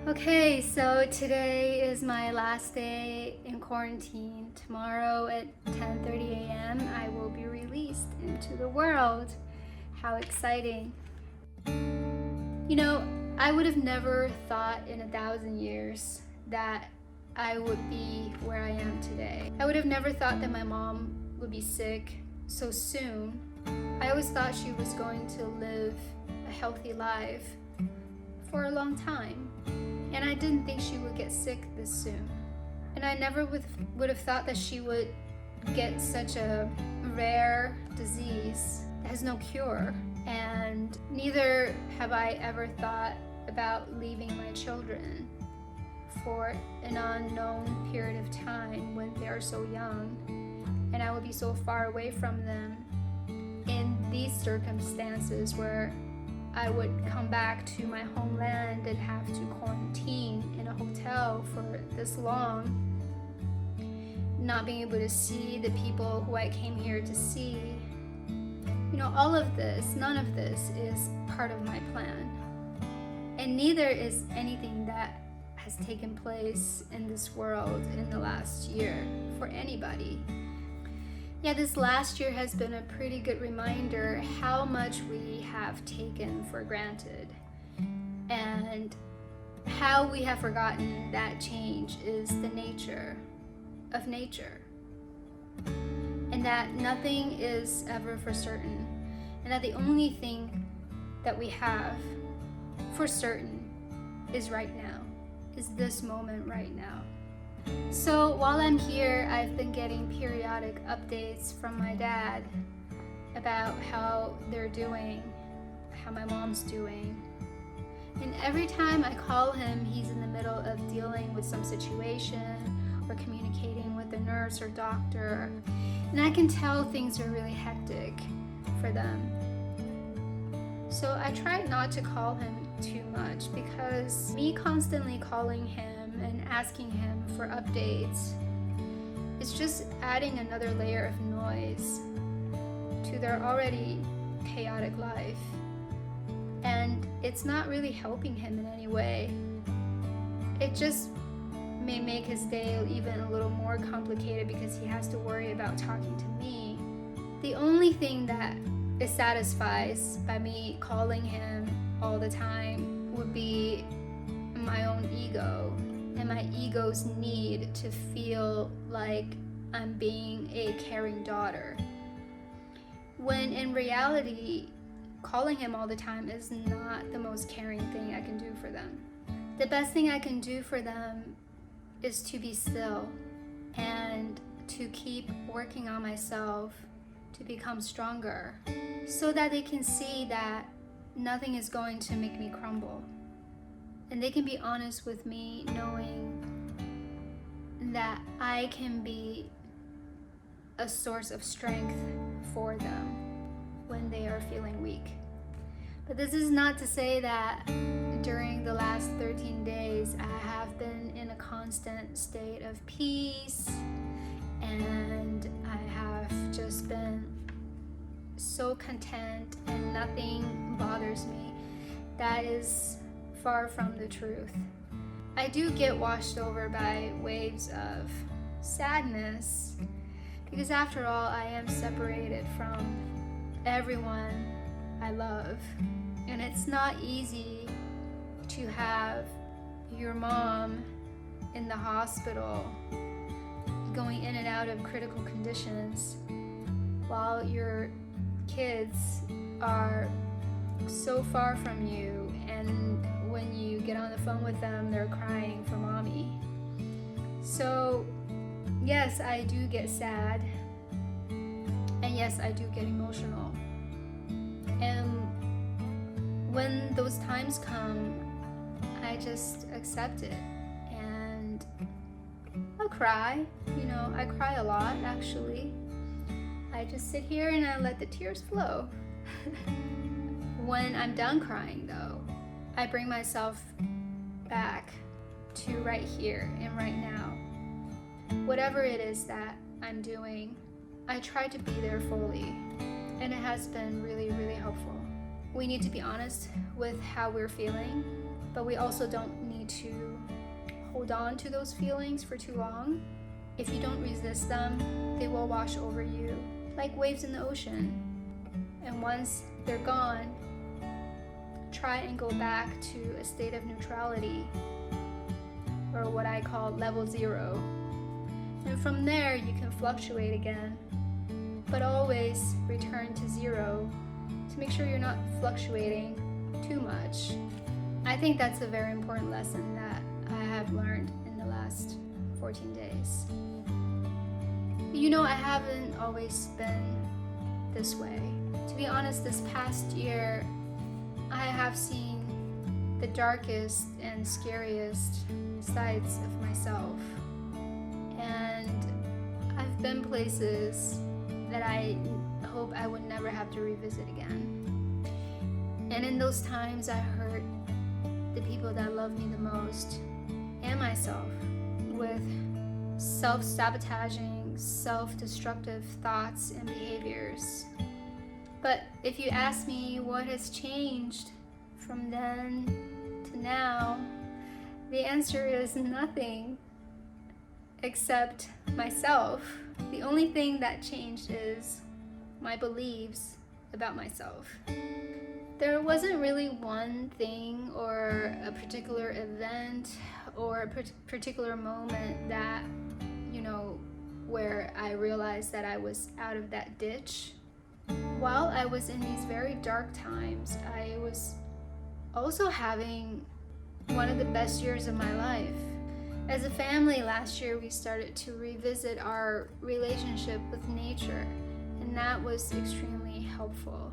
Okay, so today is my last day in quarantine. Tomorrow at 10:30 a.m. I will be released into the world. How exciting. You know, I would have never thought in 1,000 years that I would be where I am today. I would have never thought that my mom would be sick so soon. I always thought she was going to live a healthy life for a long time. And I didn't think she would get sick this soon. And I never would have thought that she would get such a rare disease that has no cure. And neither have I ever thought about leaving my children for an unknown period of time when they are so young. And I would be so far away from them in these circumstances where I would come back to my homeland and have to quarantine in a hotel for this long, not being able to see the people who I came here to see. You know, all of this, none of this is part of my plan. And neither is anything that has taken place in this world in the last year for anybody. Yeah, this last year has been a pretty good reminder how much we have taken for granted and how we have forgotten that change is the nature of nature, and that nothing is ever for certain, and that the only thing that we have for certain is right now, is this moment right now. So while I'm here, I've been getting periodic updates from my dad about how they're doing, how my mom's doing. And every time I call him, he's in the middle of dealing with some situation or communicating with a nurse or doctor. And I can tell things are really hectic for them. So I try not to call him too much, because me constantly calling him and asking him for updates is just adding another layer of noise to their already chaotic life. And it's not really helping him in any way. It just may make his day even a little more complicated because he has to worry about talking to me. The only thing that is satisfies by me calling him all the time would be my own ego and my ego's need to feel like I'm being a caring daughter. When in reality, calling him all the time is not the most caring thing I can do for them. The best thing I can do for them is to be still and to keep working on myself to become stronger, so that they can see that nothing is going to make me crumble. And they can be honest with me, knowing that I can be a source of strength for them when they are feeling weak. But this is not to say that during the last 13 days I have been in a constant state of peace, and I have just been so content and nothing bothers me. That is far from the truth. I do get washed over by waves of sadness, because after all, I am separated from everyone I love. And it's not easy to have your mom in the hospital going in and out of critical conditions while your kids are so far from you, and when you get on the phone with them, they're crying for mommy. So yes, I do get sad, and yes, I do get emotional. And when those times come, I just accept it, and I'll cry. You know, I cry a lot, actually. I just sit here and I let the tears flow. When I'm done crying, though, I bring myself back to right here and right now. Whatever it is that I'm doing, I try to be there fully, and it has been really, really helpful. We need to be honest with how we're feeling, but we also don't need me to hold on to those feelings for too long. If you don't resist them, they will wash over you like waves in the ocean. And once they're gone, try and go back to a state of neutrality, or what I call level 0. And from there, you can fluctuate again, but always return to 0 to make sure you're not fluctuating too much. I think that's a very important lesson that I have learned in the last 14 days. You know, I haven't always been this way. To be honest, this past year, I have seen the darkest and scariest sides of myself. And I've been places that I hope I would never have to revisit again. And in those times, I hurt the people that love me the most and myself with self-sabotaging, self-destructive thoughts and behaviors. But if you ask me what has changed from then to now, the answer is nothing except myself. The only thing that changed is my beliefs about myself. There wasn't really one thing or a particular event or a particular moment that, where I realized that I was out of that ditch. While I was in these very dark times, I was also having one of the best years of my life. As a family last year, we started to revisit our relationship with nature, and that was extremely helpful.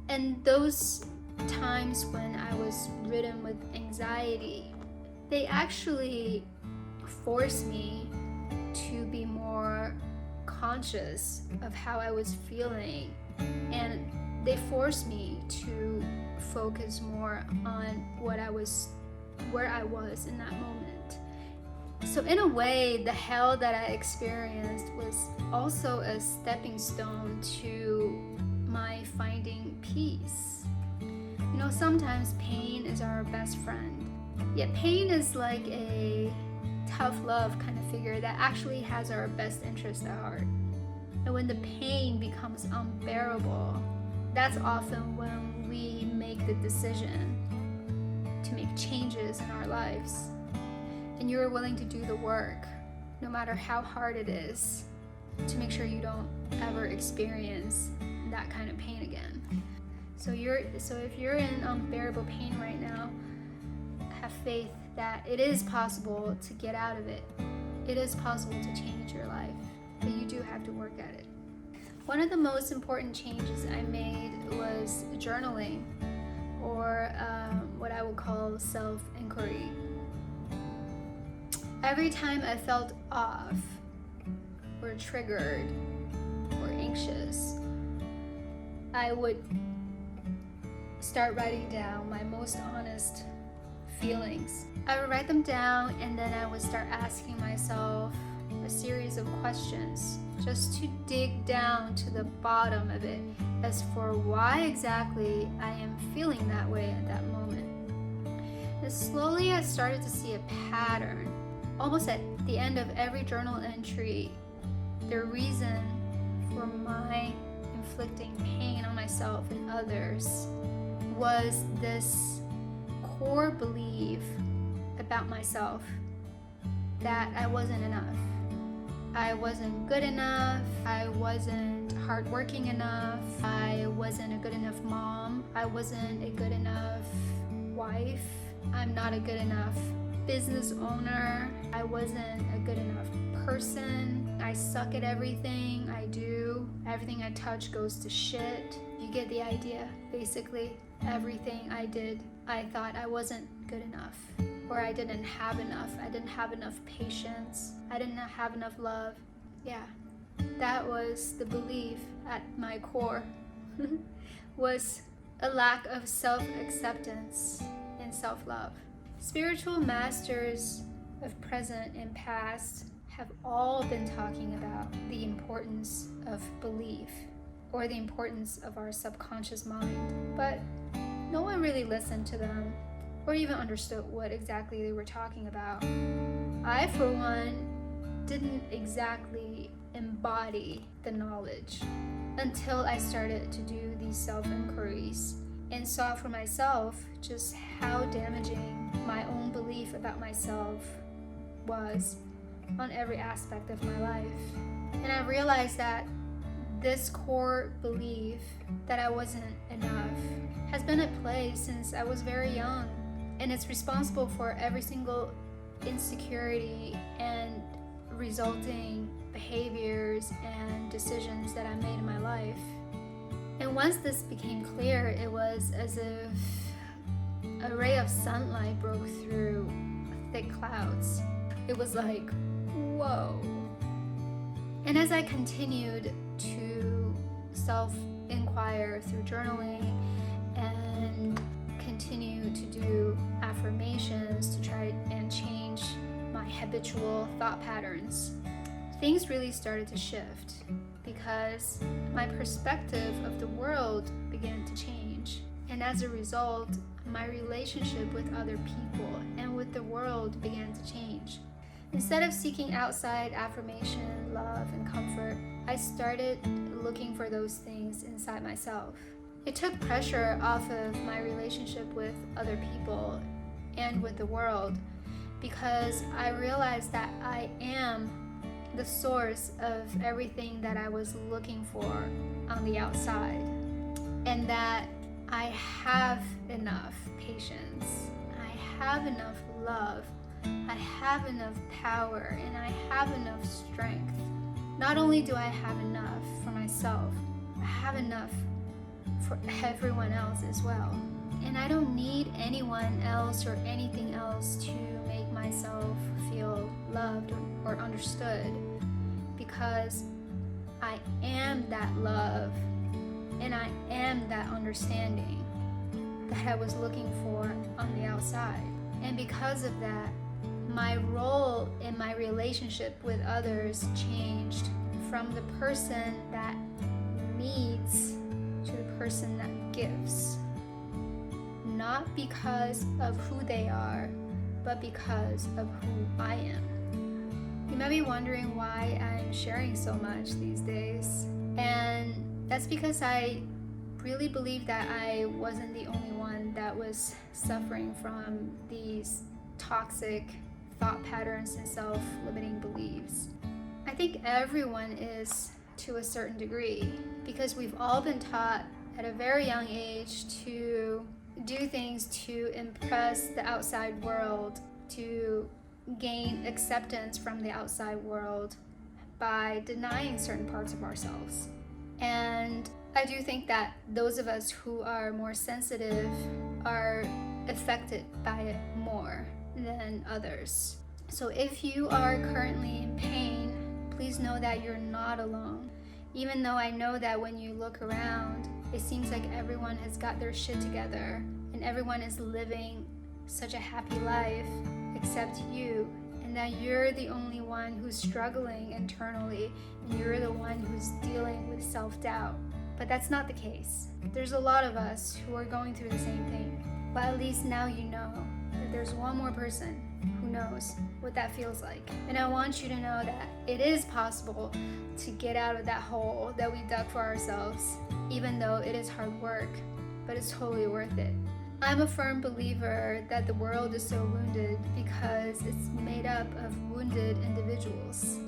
And those times when I was ridden with anxiety, they actually forced me to be more conscious of how I was feeling, and they forced me to focus more on where I was in that moment. So in a way, the hell that I experienced was also a stepping stone to my finding peace. Sometimes pain is our best friend. Yet pain is like a tough love kind of figure that actually has our best interest at heart. And when the pain becomes unbearable, that's often when we make the decision to make changes in our lives. And you're willing to do the work, no matter how hard it is, to make sure you don't ever experience that kind of pain again. So if you're in unbearable pain right now, have faith that it is possible to get out of it. It is possible to change your life, but you do have to work at it. One of the most important changes I made was journaling, or what I would call self-inquiry. Every time I felt off, or triggered, or anxious, I would start writing down my most honest feelings. I would write them down, and then I would start asking myself a series of questions just to dig down to the bottom of it as for why exactly I am feeling that way at that moment. And slowly I started to see a pattern. Almost at the end of every journal entry, the reason for my inflicting pain on myself and others was this core belief about myself that I wasn't enough. I wasn't good enough. I wasn't hardworking enough. I wasn't a good enough mom. I wasn't a good enough wife. I'm not a good enough business owner. I wasn't a good enough person. I suck at everything I do. Everything I touch goes to shit. You get the idea. Basically, everything I did, I thought I wasn't good enough, or I didn't have enough. I didn't have enough patience. I didn't have enough love. Yeah, that was the belief at my core, was a lack of self-acceptance and self-love. Spiritual masters of present and past have all been talking about the importance of belief, or the importance of our subconscious mind, but no one really listened to them. or even understood what exactly they were talking about. I, for one, didn't exactly embody the knowledge until I started to do these self-inquiries and saw for myself just how damaging my own belief about myself was on every aspect of my life. And I realized that this core belief that I wasn't enough has been at play since I was very young, and it's responsible for every single insecurity and resulting behaviors and decisions that I made in my life. And once this became clear, it was as if a ray of sunlight broke through thick clouds. It was like, whoa. And as I continued to self-inquire through journaling and continue to do affirmations to try and change my habitual thought patterns, things really started to shift because my perspective of the world began to change. And as a result, my relationship with other people and with the world began to change. Instead of seeking outside affirmation, love, and comfort, I started looking for those things inside myself. It took pressure off of my relationship with other people and with the world because I realized that I am the source of everything that I was looking for on the outside, and that I have enough patience, I have enough love, I have enough power, and I have enough strength. Not only do I have enough for myself, I have enough for everyone else as well. And I don't need anyone else or anything else to make myself feel loved or understood, because I am that love and I am that understanding that I was looking for on the outside. And because of that, my role in my relationship with others changed from the person that needs to the person that gives. Not because of who they are, but because of who I am. You might be wondering why I'm sharing so much these days. And that's because I really believe that I wasn't the only one that was suffering from these toxic thought patterns and self-limiting beliefs. I think everyone is to a certain degree, because we've all been taught at a very young age to do things to impress the outside world, to gain acceptance from the outside world by denying certain parts of ourselves. And I do think that those of us who are more sensitive are affected by it more than others. So if you are currently in pain, please know that you're not alone. Even though I know that when you look around, it seems like everyone has got their shit together and everyone is living such a happy life except you, and that you're the only one who's struggling internally and you're the one who's dealing with self-doubt. But that's not the case. There's a lot of us who are going through the same thing. But at least now you know that there's one more person who knows what that feels like. And I want you to know that it is possible to get out of that hole that we dug for ourselves, even though it is hard work, but it's totally worth it. I'm a firm believer that the world is so wounded because it's made up of wounded individuals.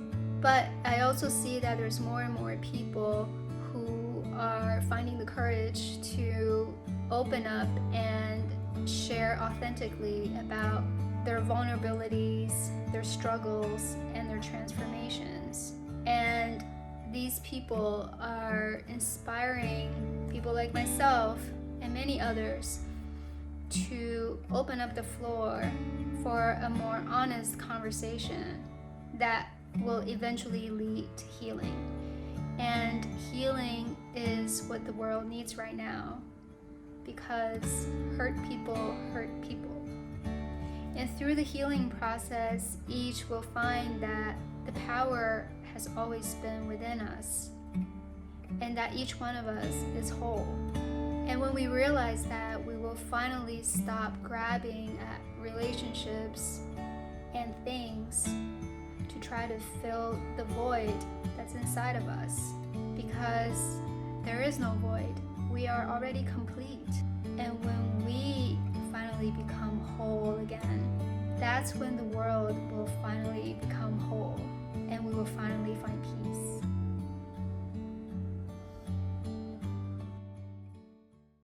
But I also see that there's more and more people who are finding the courage to open up and share authentically about their vulnerabilities, their struggles, and their transformations. And these people are inspiring people like myself and many others to open up the floor for a more honest conversation that will eventually lead to healing. And healing is what the world needs right now, because hurt people hurt people. And through the healing process, each will find that the power has always been within us, and that each one of us is whole. And when we realize that, we will will finally stop grabbing at relationships and things to try to fill the void that's inside of us, because there is no void. We are already complete. And when we finally become whole again, that's when the world will finally become